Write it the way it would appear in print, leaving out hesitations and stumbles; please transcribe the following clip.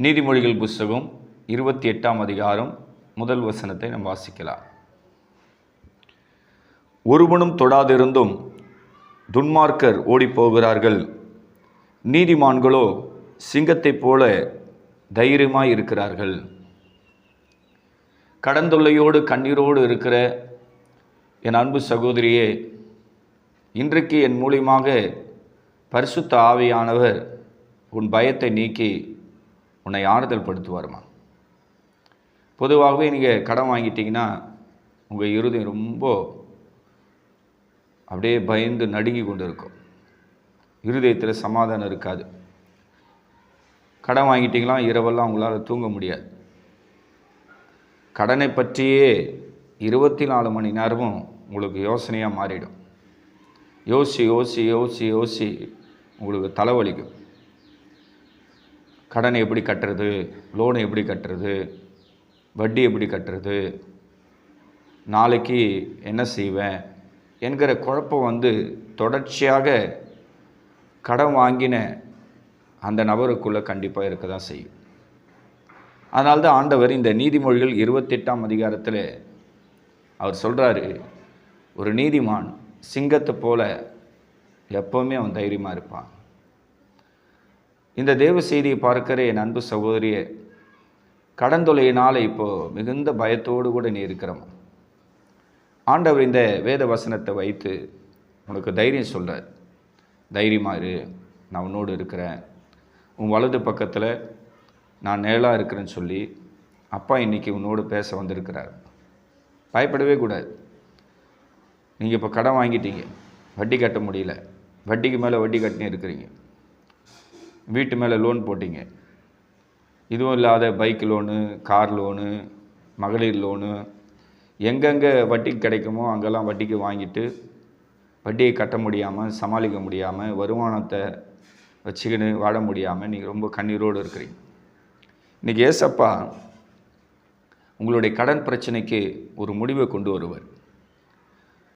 நீதிமொழிகள் புஸ்தகம் 28ஆம் அதிகாரம் முதல் வசனத்தை நாம் வாசிக்கலாம். ஒருவனும் தொடாதிருந்தும் துன்மார்க்கர் ஓடிப்போகிறார்கள், நீதிமான்களோ சிங்கத்தைப் போல தைரியமாய் இருக்கிறார்கள். கடந்தொல்லையோடு கண்ணீரோடு இருக்கிற என் அன்பு சகோதரியே, இன்றைக்கு என் மூலியமாக பரிசுத்த ஆவியானவர் உன் பயத்தை நீக்கி உன்னை ஆறுதல் படுத்துவாருமா. பொதுவாகவே நீங்கள் கடன் வாங்கிட்டீங்கன்னா உங்கள் இருதயம் ரொம்ப அப்படியே பயந்து நடுங்கி கொண்டு இருக்கும். இருதயத்தில் சமாதானம் இருக்காது. கடன் வாங்கிட்டீங்களா, இரவெல்லாம் உங்களால் தூங்க முடியாது. கடனை பற்றியே 24 மணி நேரமும் உங்களுக்கு யோசனையாக மாறிடும். யோசி யோசி யோசி யோசி உங்களுக்கு தலைவலிக்கும். கடனை எப்படி கட்டுறது, லோனை எப்படி கட்டுறது, வட்டி எப்படி கட்டுறது, நாளைக்கு என்ன செய்வேன் என்கிற குழப்பம் தொடர்ச்சியாக கடன் வாங்கின அந்த நபருக்குள்ளே கண்டிப்பாக இருக்க தான் செய்யும். அதனால்தான் ஆண்டவர் இந்த நீதிமொழிகள் 28ஆம் அதிகாரத்தில் அவர் சொல்கிறாரு, ஒரு நீதிமான் சிங்கத்தை போல எப்போவுமே அவன் தைரியமாக இருப்பான். இந்த தேவ செய்தியை பார்க்கிற என் அன்பு சகோதரியே, கடந்தொலையினால் இப்போது மிகுந்த பயத்தோடு கூட நீ இருக்கிறோம். ஆண்டவர் இந்த வேத வசனத்தை வைத்து உனக்கு தைரியம் சொல்கிறார். தைரியமாக இரு, நான் உன்னோடு இருக்கிறேன். உன் வலது பக்கத்தில் நான் நேலாக இருக்கிறேன்னு சொல்லி அப்பா இன்றைக்கி உன்னோடு பேச வந்திருக்கிறார். பயப்படவே கூடாது. நீங்கள் இப்போ கடன் வாங்கிட்டீங்க, வட்டி கட்ட முடியல, வட்டிக்கு மேலே வட்டி கட்டினே இருக்கிறீங்க. வீட்டு மேலே லோன் போட்டிங்க. இதுவும் இல்லாத பைக் லோனு, கார் லோனு, மகளிர் லோனு, எங்கெங்கே வட்டிக்கு கிடைக்குமோ அங்கெல்லாம் வட்டிக்கு வாங்கிட்டு வட்டியை கட்ட முடியாமல், சமாளிக்க முடியாமல், வருமானத்தை வச்சுக்கின்னு வாழ முடியாமல் நீங்கள் ரொம்ப கண்ணீரோடு இருக்கிறீங்க. இன்றைக்கி ஏசப்பா உங்களுடைய கடன் பிரச்சனைக்கு ஒரு முடிவை கொண்டு வருவார்.